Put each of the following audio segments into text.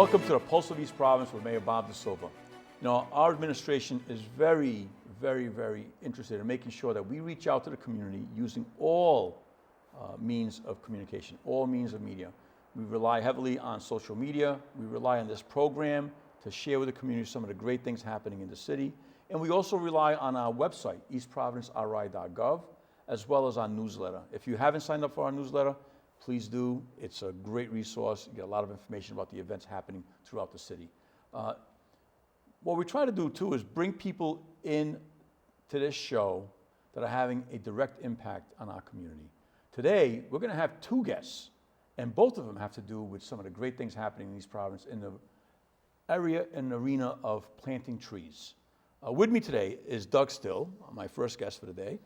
Welcome to the Pulse of East Providence with Mayor Bob DaSilva. You know, our administration is very interested in making sure that we reach out to the community using all means of communication, all means of media. We rely heavily on social media. We rely on this program to share with the community some of the great things happening in the city. And we also rely on our website, eastprovidenceri.gov, as well as our newsletter. If you haven't signed up for our newsletter, please do. It's a great resource. You get a lot of information about the events happening throughout the city. What we try to do too is bring people in to this show that are having a direct impact on our community. Today, we're going to have two guests, and both of them have to do with some of the great things happening in East Providence in the area and arena of planting trees. With me today is Doug Still, my first guest for the day.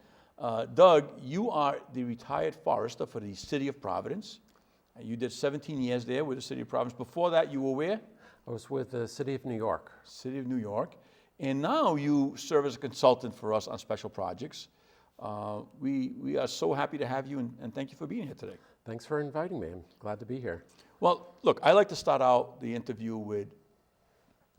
Doug, you are the retired forester for the City of Providence. You did 17 years there with the City of Providence. Before that, you were where? I was with the City of New York. City of New York. And now you serve as a consultant for us on special projects. We are so happy to have you, and thank you for being here today. Thanks for inviting me. I'm glad to be here. Well, look, I like to start out the interview with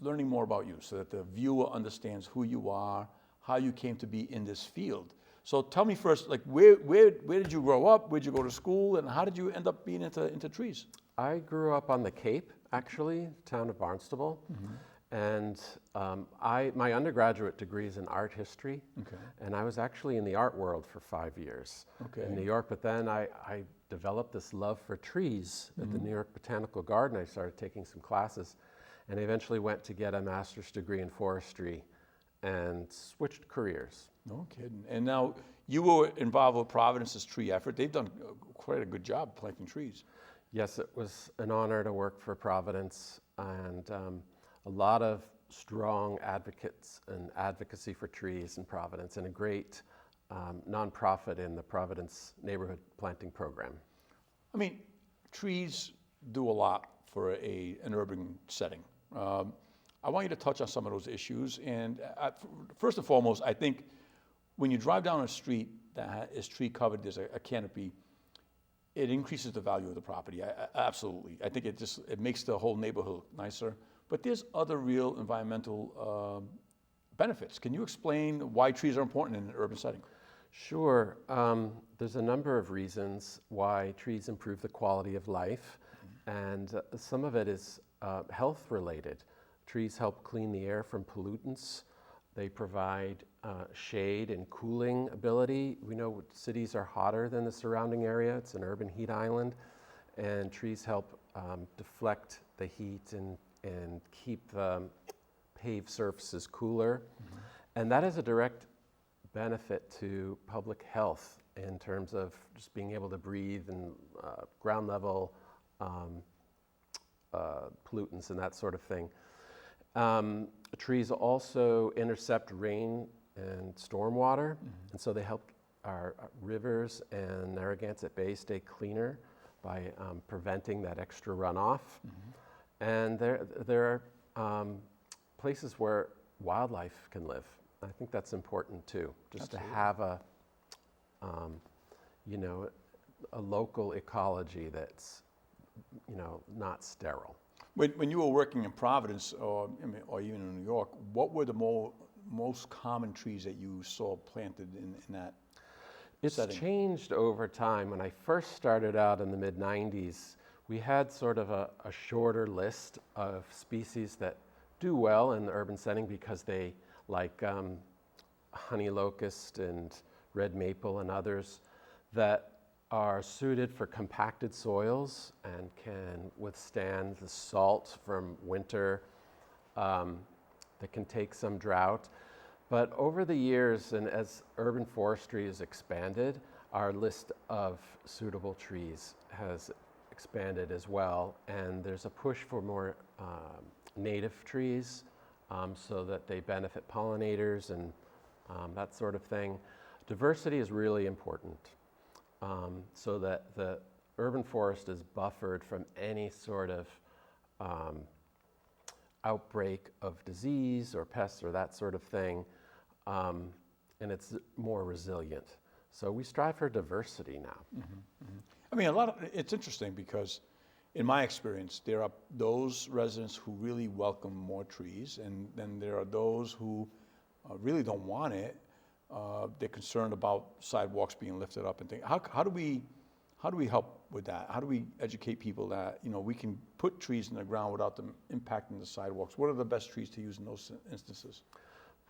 learning more about you so that the viewer understands who you are, how you came to be in this field. So tell me first, like, where did you grow up? Where'd you go to school? And how did you end up being into trees? I grew up on the Cape, actually, town of Barnstable. Mm-hmm. And my undergraduate degree is in art history. Okay. And I was actually in the art world for 5 years in New York. But then I developed this love for trees at the New York Botanical Garden. I started taking some classes. And I eventually went to get a master's degree in forestry and switched careers. No kidding. And now you were involved with Providence's tree effort. They've done quite a good job planting trees. Yes, it was an honor to work for Providence, and a lot of strong advocates and advocacy for trees in Providence, and a great nonprofit in the Providence Neighborhood Planting Program. I mean, trees do a lot for an urban setting. I want you to touch on some of those issues. And first and foremost, I think when you drive down a street that is tree covered, there's a canopy, it increases the value of the property. Absolutely. I think it makes the whole neighborhood nicer. But there's other real environmental benefits. Can you explain why trees are important in an urban setting? Sure. There's a number of reasons why trees improve the quality of life. And some of it is health related. Trees help clean the air from pollutants. They provide shade and cooling ability. We know cities are hotter than the surrounding area. It's an urban heat island. And trees help deflect the heat and keep paved surfaces cooler. Mm-hmm. And that has a direct benefit to public health in terms of just being able to breathe and ground level pollutants and that sort of thing. Trees also intercept rain and stormwater, and so they help our rivers and Narragansett Bay stay cleaner by preventing that extra runoff. And there are places where wildlife can live. I think that's important too, just Absolutely. To have a local ecology that's not sterile. When you were working in Providence or even in New York, what were the most common trees that you saw planted in that setting? It's changed over time. When I first started out in the mid-90s, we had sort of a shorter list of species that do well in the urban setting because they, like honey locust and red maple and others, that are suited for compacted soils and can withstand the salt from winter, that can take some drought. But over the years, and as urban forestry has expanded, our list of suitable trees has expanded as well. And there's a push for more native trees so that they benefit pollinators and that sort of thing. Diversity is really important. So that the urban forest is buffered from any sort of outbreak of disease or pests or that sort of thing, and it's more resilient. So we strive for diversity now. Mm-hmm, mm-hmm. I mean, it's interesting because in my experience, there are those residents who really welcome more trees, and then there are those who really don't want it. They're concerned about sidewalks being lifted up and things. How do we help with that? How do we educate people that, you know, we can put trees in the ground without them impacting the sidewalks? What are the best trees to use in those instances?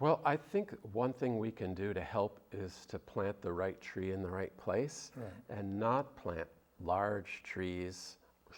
Well, I think one thing we can do to help is to plant the right tree in the right place, and not plant large trees,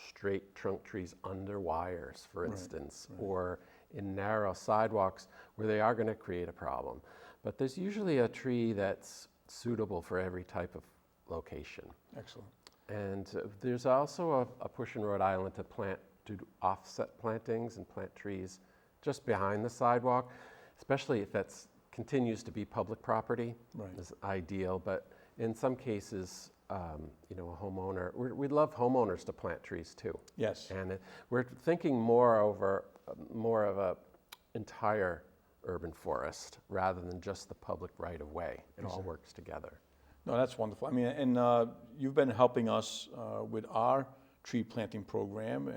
straight trunk trees under wires, for instance, or in narrow sidewalks where they are going to create a problem. But there's usually a tree that's suitable for every type of location. Excellent. And there's also a push in Rhode Island to do offset plantings and plant trees just behind the sidewalk, especially if that continues to be public property. Is ideal. But in some cases, you know, a homeowner, we'd love homeowners to plant trees too. Yes. And we're thinking more of a entire urban forest rather than just the public right of way. It all works together. No, that's wonderful. I mean, and you've been helping us with our tree planting program.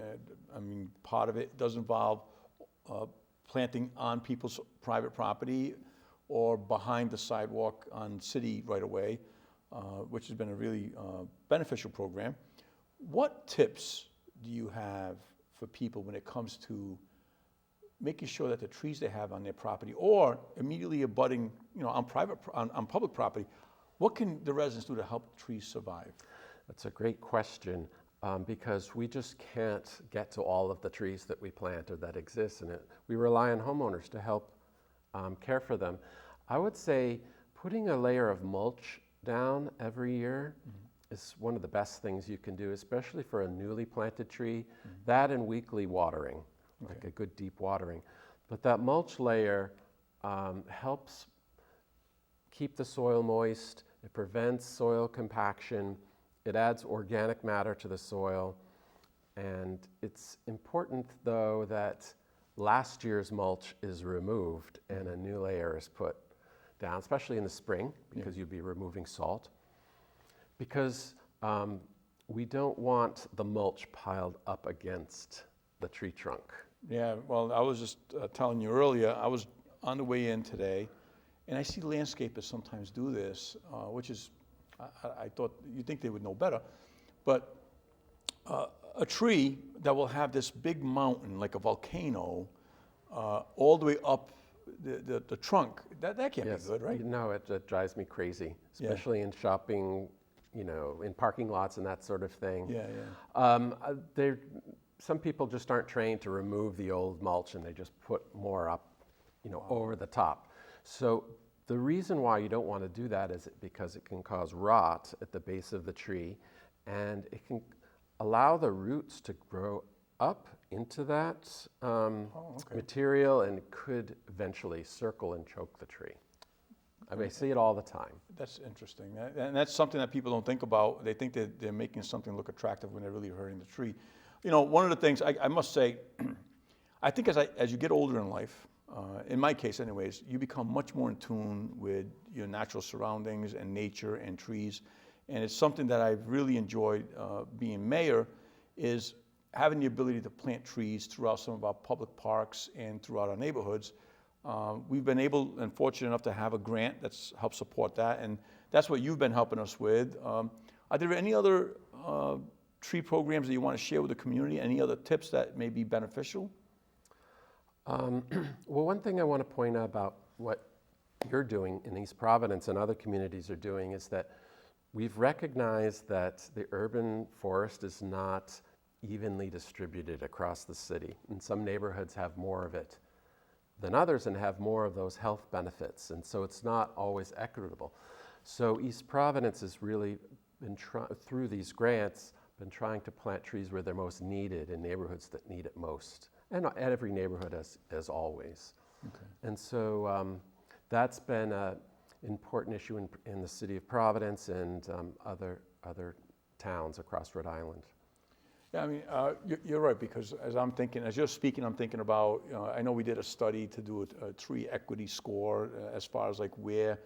I mean, part of it does involve planting on people's private property or behind the sidewalk on city right of way, which has been a really beneficial program. What tips do you have for people when it comes to making sure that the trees they have on their property or immediately abutting, you know, on public property, what can the residents do to help trees survive? That's a great question, because we just can't get to all of the trees that we plant or that exist, and we rely on homeowners to help care for them. I would say putting a layer of mulch down every year is one of the best things you can do, especially for a newly planted tree. That and weekly watering, like a good deep watering. But that mulch layer helps keep the soil moist. It prevents soil compaction. It adds organic matter to the soil. And it's important, though, that last year's mulch is removed and a new layer is put down, especially in the spring, because you'd be removing salt. Because we don't want the mulch piled up against the tree trunk. Yeah, well, I was just telling you earlier, I was on the way in today, and I see landscapers sometimes do this, which is, I thought, you'd think they would know better, but a tree that will have this big mountain, like a volcano, all the way up the trunk, that can't be good, right? No, it drives me crazy, especially in shopping, you know, in parking lots and that sort of thing. Some people just aren't trained to remove the old mulch, and they just put more up, you know, over the top. So the reason why you don't want to do that is because it can cause rot at the base of the tree, and it can allow the roots to grow up into that material, and it could eventually circle and choke the tree. I mean, I see it all the time. That's interesting. And that's something that people don't think about. They think that they're making something look attractive when they're really hurting the tree. You know, one of the things I must say, I think as you get older in life, in my case anyways, you become much more in tune with your natural surroundings and nature and trees. And it's something that I've really enjoyed being mayor, is having the ability to plant trees throughout some of our public parks and throughout our neighborhoods. We've been able and fortunate enough to have a grant that's helped support that, and that's what you've been helping us with. Are there any other tree programs that you want to share with the community? Any other tips that may be beneficial? Well, one thing I want to point out about what you're doing in East Providence and other communities are doing is that we've recognized that the urban forest is not evenly distributed across the city, and some neighborhoods have more of it than others and have more of those health benefits, and so it's not always equitable. So East Providence has really been through these grants been trying to plant trees where they're most needed in neighborhoods that need it most, and at every neighborhood as always. And so that's been an important issue in the city of Providence and other towns across Rhode Island. Yeah, I mean, you're right, because as you're speaking, I'm thinking about, I know we did a study to do a tree equity score as far as like where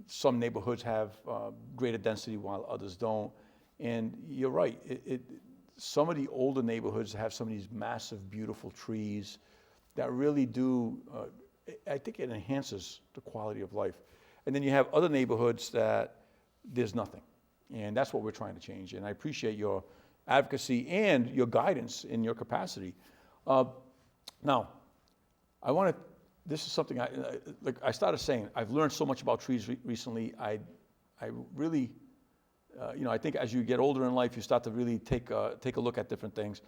some neighborhoods have greater density while others don't. And you're right, some of the older neighborhoods have some of these massive, beautiful trees that really do, I think it enhances the quality of life. And then you have other neighborhoods that there's nothing. And that's what we're trying to change. And I appreciate your advocacy and your guidance in your capacity. Now, this is something like I started saying, I've learned so much about trees recently. I really, I think as you get older in life, you start to really take a look at different things.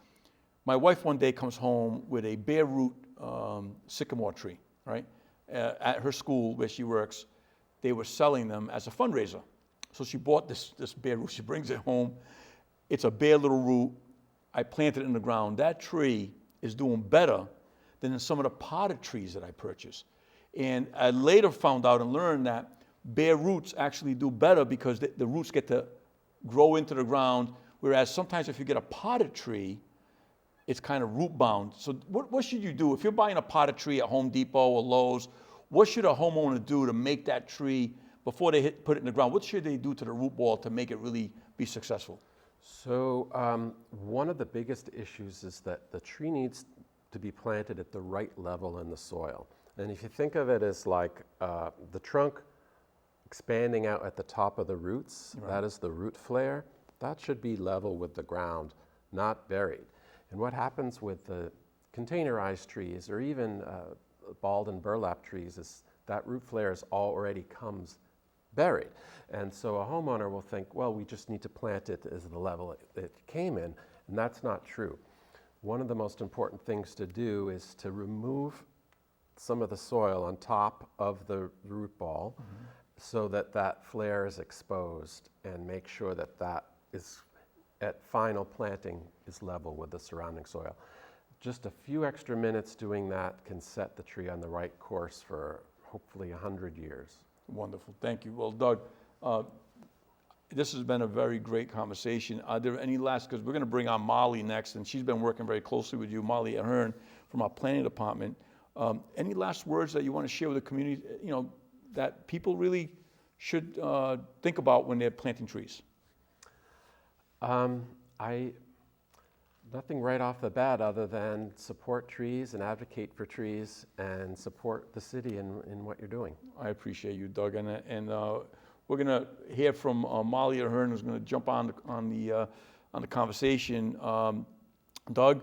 My wife one day comes home with a bare root sycamore tree, right? At her school where she works, they were selling them as a fundraiser. So she bought this bare root, she brings it home. It's a bare little root. I planted it in the ground. That tree is doing better than some of the potted trees that I purchased. And I later found out and learned that bare roots actually do better because the roots get to grow into the ground, whereas sometimes if you get a potted tree, it's kind of root bound. So what should you do? If you're buying a potted tree at Home Depot or Lowe's, what should a homeowner do to make that tree, before they put it in the ground, what should they do to the root ball to make it really be successful? So one of the biggest issues is that the tree needs to be planted at the right level in the soil. And if you think of it as like the trunk expanding out at the top of the roots, right. That is the root flare, that should be level with the ground, not buried. And what happens with the containerized trees or even balled and burlap trees is that root flare already comes buried. And so a homeowner will think, well, we just need to plant it as the level it came in, and that's not true. One of the most important things to do is to remove some of the soil on top of the root ball so that that flare is exposed, and make sure that that is at final planting is level with the surrounding soil. Just a few extra minutes doing that can set the tree on the right course for hopefully 100 years. Wonderful, thank you. Well, Doug, this has been a very great conversation. Are there any last, because we're going to bring on Molly next, and she's been working very closely with you, Molly Ahern, from our planning department. Any last words that you want to share with the community, that people really should think about when they're planting trees? Nothing right off the bat other than support trees and advocate for trees and support the city in what you're doing. I appreciate you, Doug, and we're going to hear from Molly Ahern, who's going to jump on the conversation. Doug,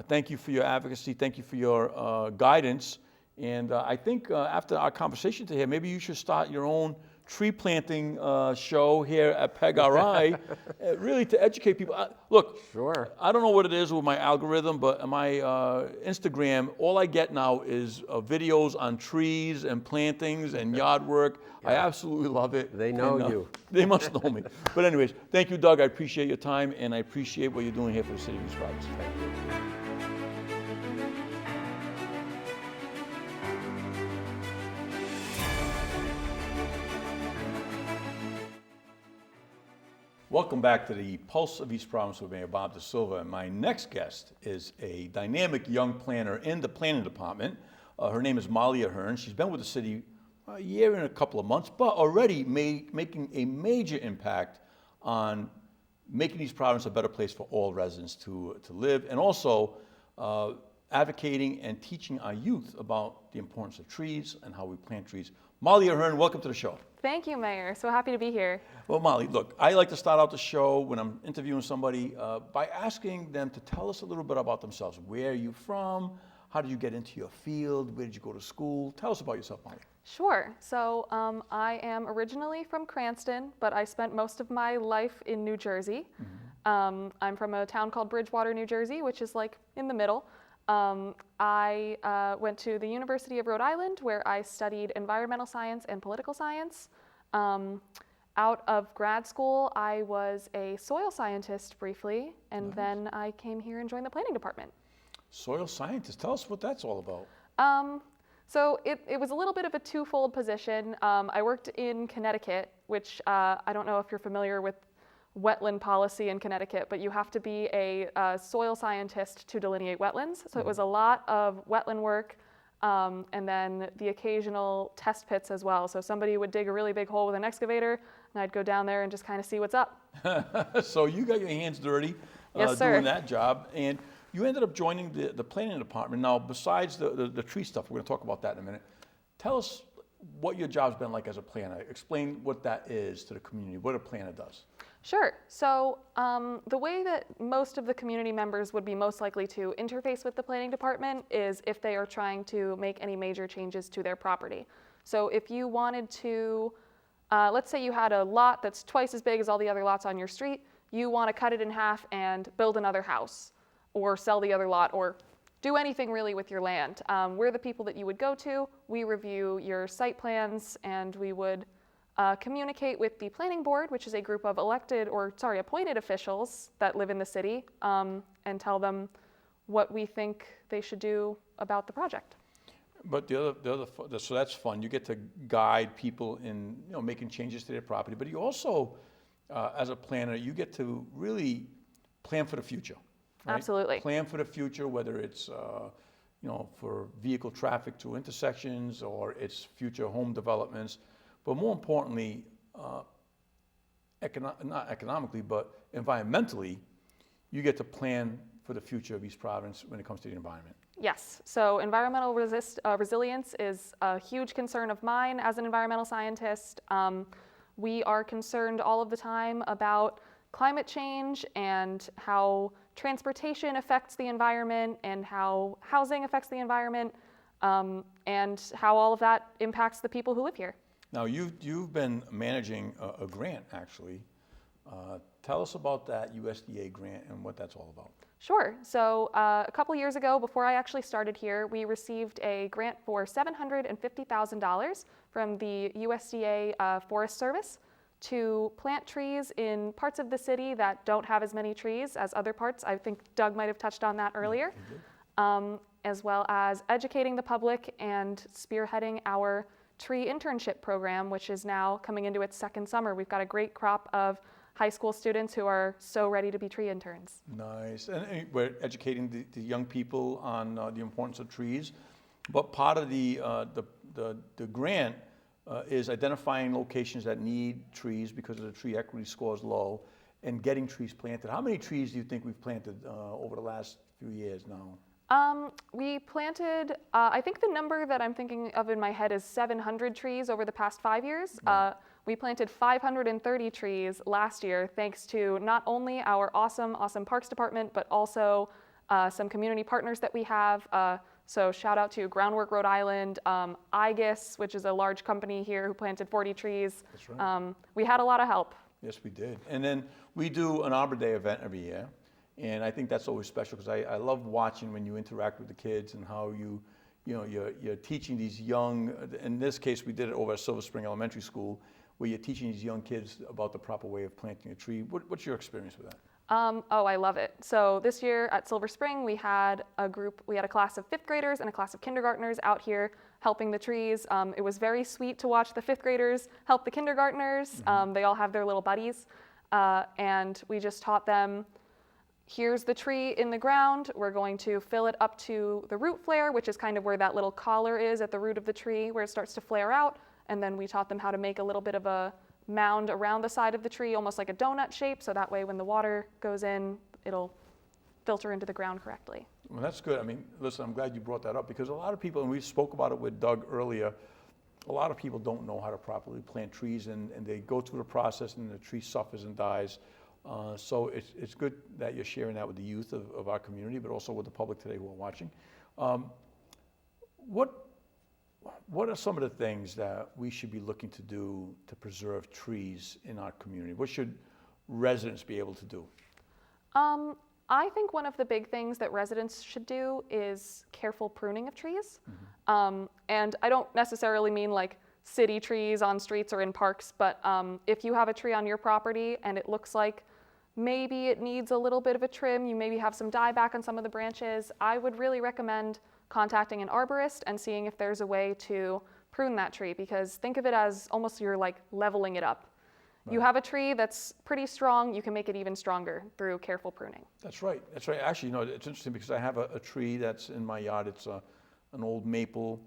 thank you for your advocacy. Thank you for your guidance. And I think after our conversation today, maybe you should start your own tree planting show here at PEG-RI, really to educate people. Look, sure. I don't know what it is with my algorithm, but my Instagram, all I get now is videos on trees and plantings and yard work. Yeah. I absolutely love it. They know you. They must know me. But anyways, thank you, Doug. I appreciate your time, and I appreciate what you're doing here for the city of East Providence. Thank you. Welcome back to the Pulse of East Providence with Mayor Bob DaSilva. And my next guest is a dynamic young planner in the planning department. Her name is Molly Ahern. She's been with the city a year and a couple of months, but already making a major impact on making East Providence a better place for all residents to live, and also advocating and teaching our youth about the importance of trees and how we plant trees. Molly Ahern, welcome to the show. Thank you, Mayor. So happy to be here. Well, Molly, look, I like to start out the show when I'm interviewing somebody by asking them to tell us a little bit about themselves. Where are you from? How did you get into your field? Where did you go to school? Tell us about yourself, Molly. Sure. So I am originally from Cranston, but I spent most of my life in New Jersey. Mm-hmm. I'm from a town called Bridgewater, New Jersey, which is like in the middle. I went to the University of Rhode Island, where I studied environmental science and political science. Out of grad school, I was a soil scientist briefly, and then I came here and joined the planning department. Soil scientist, tell us what that's all about. So it was a little bit of a twofold position. I worked in Connecticut, which I don't know if you're familiar with wetland policy in Connecticut, but you have to be a soil scientist to delineate wetlands. So it was a lot of wetland work, and then the occasional test pits as well. So somebody would dig a really big hole with an excavator, and I'd go down there and just kind of see what's up. So you got your hands dirty. Yes, sir. doing that job. And you ended up joining the planning department. Now, besides the tree stuff, we're going to talk about that in a minute. Tell us what your job's been like as a planner. Explain what that is to the community, what a planner does. Sure. So the way that most of the community members would be most likely to interface with the planning department is if they are trying to make any major changes to their property. So if you wanted to, let's say you had a lot that's twice as big as all the other lots on your street, you want to cut it in half and build another house or sell the other lot or do anything really with your land. We're the people that you would go to. We review your site plans and we would communicate with the planning board, which is a group of appointed officials that live in the city, and tell them what we think they should do about the project. But so that's fun. You get to guide people in making changes to their property, but you also, as a planner, you get to really plan for the future. Right? Absolutely. Plan for the future, whether it's for vehicle traffic to intersections or it's future home developments. But more importantly, not economically, but environmentally, you get to plan for the future of East Providence when it comes to the environment. Yes, so environmental resilience is a huge concern of mine as an environmental scientist. We are concerned all of the time about climate change and how transportation affects the environment and how housing affects the environment, and how all of that impacts the people who live here. Now, you've been managing a grant, actually. Tell us about that USDA grant and what that's all about. Sure. So a couple years ago, before I actually started here, we received a grant for $750,000 from the USDA Forest Service to plant trees in parts of the city that don't have as many trees as other parts. I think Doug might have touched on that earlier. As well as educating the public and spearheading our tree internship program, which is now coming into its second summer. We've got a great crop of high school students who are so ready to be tree interns. Nice. And we're educating the young people on the importance of trees. But part of the grant is identifying locations that need trees because the tree equity score is low and getting trees planted. How many trees do you think we've planted over the last few years now? We planted, I think the number that I'm thinking of in my head is 700 trees over the past 5 years. Right. We planted 530 trees last year, thanks to not only our awesome Parks Department, but also some community partners that we have. So shout out to Groundwork Rhode Island, IGIS, which is a large company here who planted 40 trees. That's right. We had a lot of help. Yes, we did. And then we do an Arbor Day event every year. And I think that's always special because I love watching when you interact with the kids and how you're teaching these young, in this case we did it over at Silver Spring Elementary School, where you're teaching these young kids about the proper way of planting a tree. What's your experience with that? Oh, I love it. So this year at Silver Spring, we had a class of 5th graders and a class of kindergartners out here helping the trees. It was very sweet to watch the 5th graders help the kindergartners. Mm-hmm. They all have their little buddies. And we just taught them, here's the tree in the ground. We're going to fill it up to the root flare, which is kind of where that little collar is at the root of the tree where it starts to flare out. And then we taught them how to make a little bit of a mound around the side of the tree, almost like a donut shape, so that way when the water goes in, it'll filter into the ground correctly. Well, that's good. I mean, listen, I'm glad you brought that up because a lot of people, and we spoke about it with Doug earlier, a lot of people don't know how to properly plant trees and they go through the process and the tree suffers and dies. So it's good that you're sharing that with the youth of our community, but also with the public today who are watching. What are some of the things that we should be looking to do to preserve trees in our community? What should residents be able to do? I think one of the big things that residents should do is careful pruning of trees. Mm-hmm. And I don't necessarily mean like city trees on streets or in parks, but if you have a tree on your property and it looks like maybe it needs a little bit of a trim, you maybe have some dieback on some of the branches, I would really recommend contacting an arborist and seeing if there's a way to prune that tree, because think of it as almost you're like leveling it up. Right. You have a tree that's pretty strong, you can make it even stronger through careful pruning. That's right. That's right. Actually, it's interesting because I have a tree that's in my yard. It's an old maple,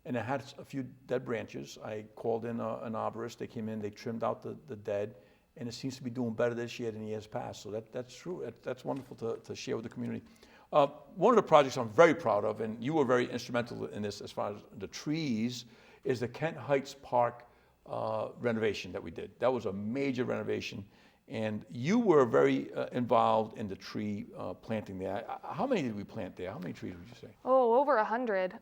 and it had a few dead branches. I called in an arborist. They came in, they trimmed out the dead, and it seems to be doing better this year than years past. So that's true. That's wonderful to share with the community. One of the projects I'm very proud of, and you were very instrumental in this as far as the trees, is the Kent Heights Park renovation that we did. That was a major renovation, and you were very involved in the tree planting there. How many did we plant there? How many trees would you say? Oh, over 100.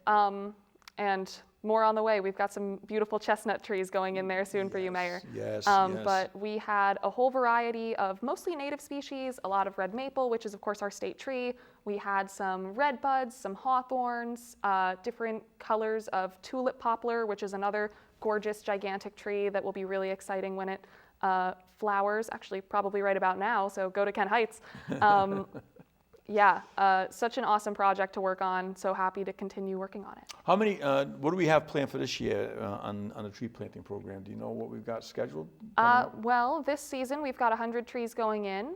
And more on the way. We've got some beautiful chestnut trees going in there soon for you, Mayor. Yes, But we had a whole variety of mostly native species, a lot of red maple, which is of course our state tree. We had some red buds, some hawthorns, different colors of tulip poplar, which is another gorgeous, gigantic tree that will be really exciting when it flowers, actually probably right about now, so go to Kent Heights. Such an awesome project to work on. So happy to continue working on it. How many, what do we have planned for this year on the tree planting program? Do you know what we've got scheduled? Well, this season we've got 100 trees going in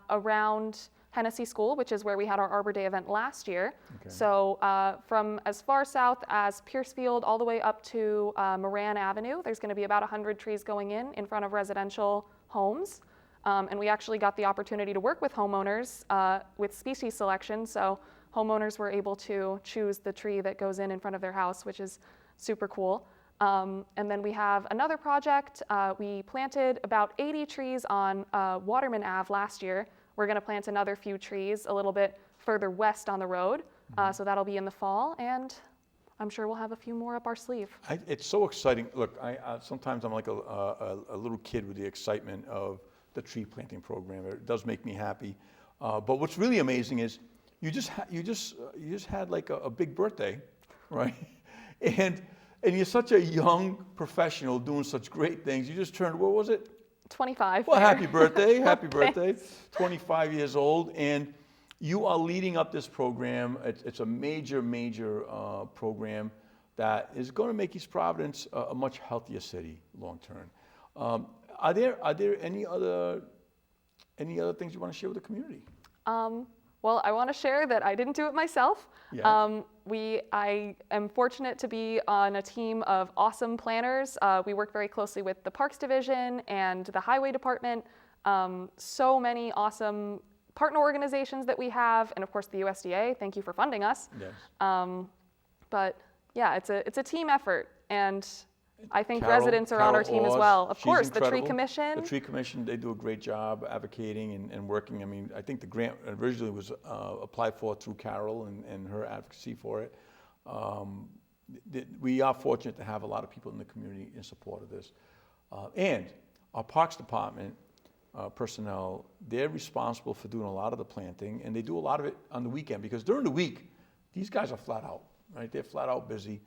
around Hennessy School, which is where we had our Arbor Day event last year. Okay. So from as far south as Piercefield all the way up to Moran Avenue, there's going to be about 100 trees going in front of residential homes. And we actually got the opportunity to work with homeowners with species selection. So homeowners were able to choose the tree that goes in front of their house, which is super cool. And then we have another project. We planted about 80 trees on Waterman Ave last year. We're going to plant another few trees a little bit further west on the road. So that'll be in the fall. And I'm sure we'll have a few more up our sleeve. It's so exciting. Look, sometimes I'm like a little kid with the excitement of the tree planting program. It does make me happy. But what's really amazing is you just had like a big birthday, right? And you're such a young professional doing such great things. You just turned, what was it? 25. Well, happy birthday, happy birthday. 25 years old, and you are leading up this program. It's a major program that is going to make East Providence a much healthier city long term. Are there any other things you want to share with the community? Well, I want to share that I didn't do it myself. Yeah. I am fortunate to be on a team of awesome planners. We work very closely with the Parks Division and the Highway Department. So many awesome partner organizations that we have, and of course the USDA. Thank you for funding us. Yes. But yeah, it's a team effort, and I think Carol, residents are on our team as well. Of course, incredible. the Tree Commission. The Tree Commission, they do a great job advocating and working. I mean, I think the grant originally was applied for through Carol and her advocacy for it. We are fortunate to have a lot of people in the community in support of this. And our Parks Department personnel, they're responsible for doing a lot of the planting, and they do a lot of it on the weekend, because during the week, these guys are flat out, right? They're flat out busy.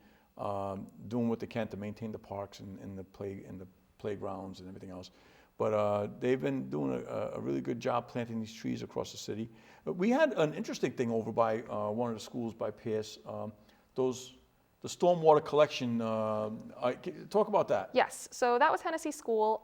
Doing what they can to maintain the parks and the playgrounds and everything else. But they've been doing a really good job planting these trees across the city. We had an interesting thing over by one of the schools by Pierce, the stormwater collection. Talk about that. Yes, so that was Hennessy School.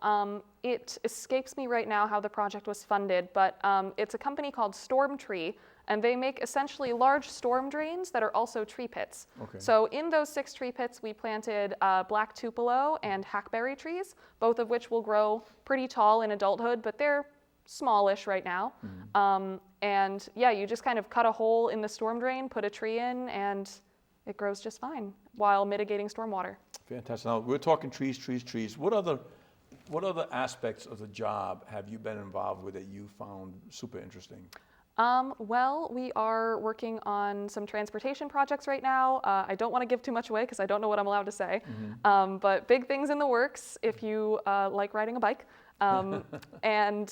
It escapes me right now how the project was funded, but it's a company called Stormtree, and they make essentially large storm drains that are also tree pits. Okay. So in those 6 tree pits, we planted black tupelo and hackberry trees, both of which will grow pretty tall in adulthood, but they're smallish right now. Mm-hmm. And yeah, you just kind of cut a hole in the storm drain, put a tree in, and it grows just fine while mitigating stormwater. Fantastic. Now, we're talking trees. What other aspects of the job have you been involved with that you found super interesting? Well, we are working on some transportation projects right now. I don't want to give too much away because I don't know what I'm allowed to say. Mm-hmm. But big things in the works if you like riding a bike. And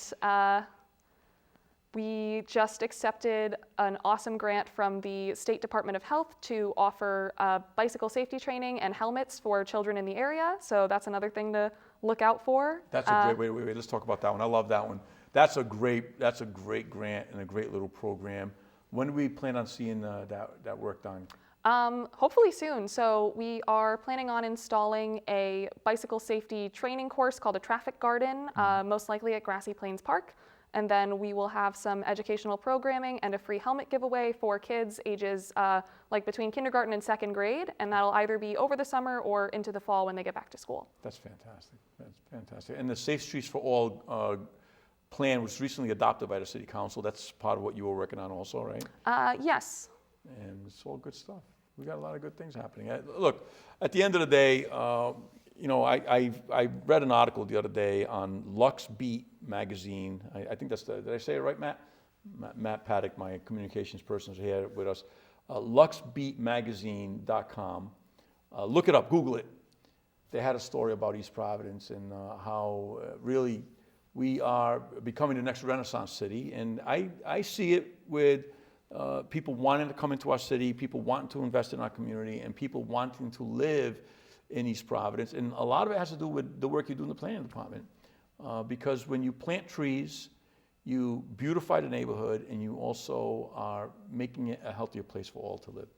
we just accepted an awesome grant from the State Department of Health to offer bicycle safety training and helmets for children in the area. So that's another thing to look out for. That's a great, wait, let's talk about that one. I love that one. That's a great grant and a great little program. When do we plan on seeing that work done? Hopefully soon. So we are planning on installing a bicycle safety training course called a traffic garden, most likely at Grassy Plains Park. And then we will have some educational programming and a free helmet giveaway for kids ages like between kindergarten and second grade. And that'll either be over the summer or into the fall when they get back to school. That's fantastic. That's fantastic. And the Safe Streets for All plan was recently adopted by the City Council. That's part of what you were working on also, right? Yes. And it's all good stuff. We got a lot of good things happening. Look, at the end of the day, you know, I read an article the other day on Lux Beat magazine. I think that's did I say it right, Matt? Matt Paddock, my communications person, is here with us. LuxBeatMagazine.com. Look it up, Google it. They had a story about East Providence and how really we are becoming the next Renaissance city. And I see it with people wanting to come into our city, people wanting to invest in our community, and people wanting to live in East Providence. And a lot of it has to do with the work you do in the planning department. Because when you plant trees, you beautify the neighborhood, and you also are making it a healthier place for all to live.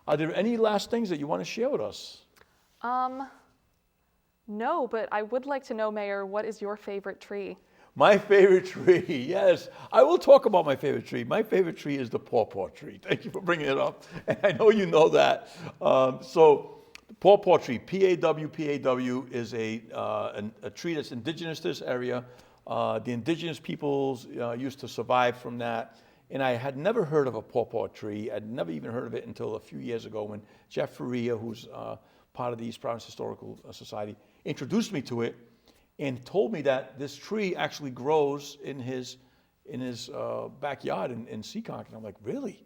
Are there any last things that you want to share with us? No, but I would like to know, Mayor, what is your favorite tree? My favorite tree, yes. I will talk about my favorite tree. My favorite tree is the pawpaw tree. Thank you for bringing it up. And I know you know that. So the pawpaw tree, P-A-W, is a tree that's indigenous to this area. The indigenous peoples used to survive from that. And I had never heard of a pawpaw tree. I'd never even heard of it until a few years ago when Jeff Faria, who's part of the East Providence Historical Society, introduced me to it and told me that this tree actually grows in his backyard in Seekonk. And I'm like, really?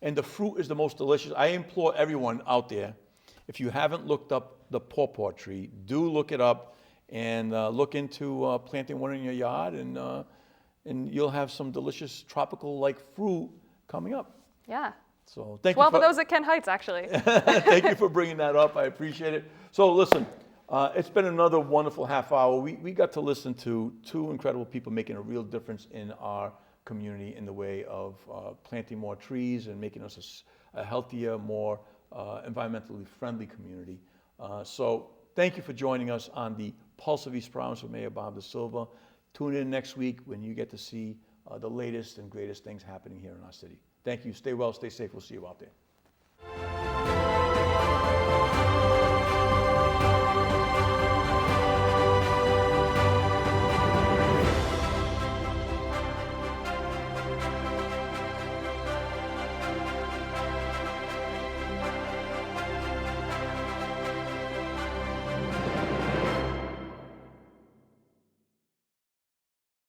And the fruit is the most delicious. I implore everyone out there, if you haven't looked up the pawpaw tree, do look it up and look into planting one in your yard, and you'll have some delicious tropical-like fruit coming up. Yeah. So thank you. 12 of those at Kent Heights, actually. Thank you for bringing that up. I appreciate it. So listen, it's been another wonderful half hour. We got to listen to two incredible people making a real difference in our community in the way of planting more trees and making us a healthier, more environmentally friendly community. So thank you for joining us on the Pulse of East Providence with Mayor Bob DaSilva. Tune in next week when you get to see the latest and greatest things happening here in our city. Thank you. Stay well, stay safe. We'll see you out there.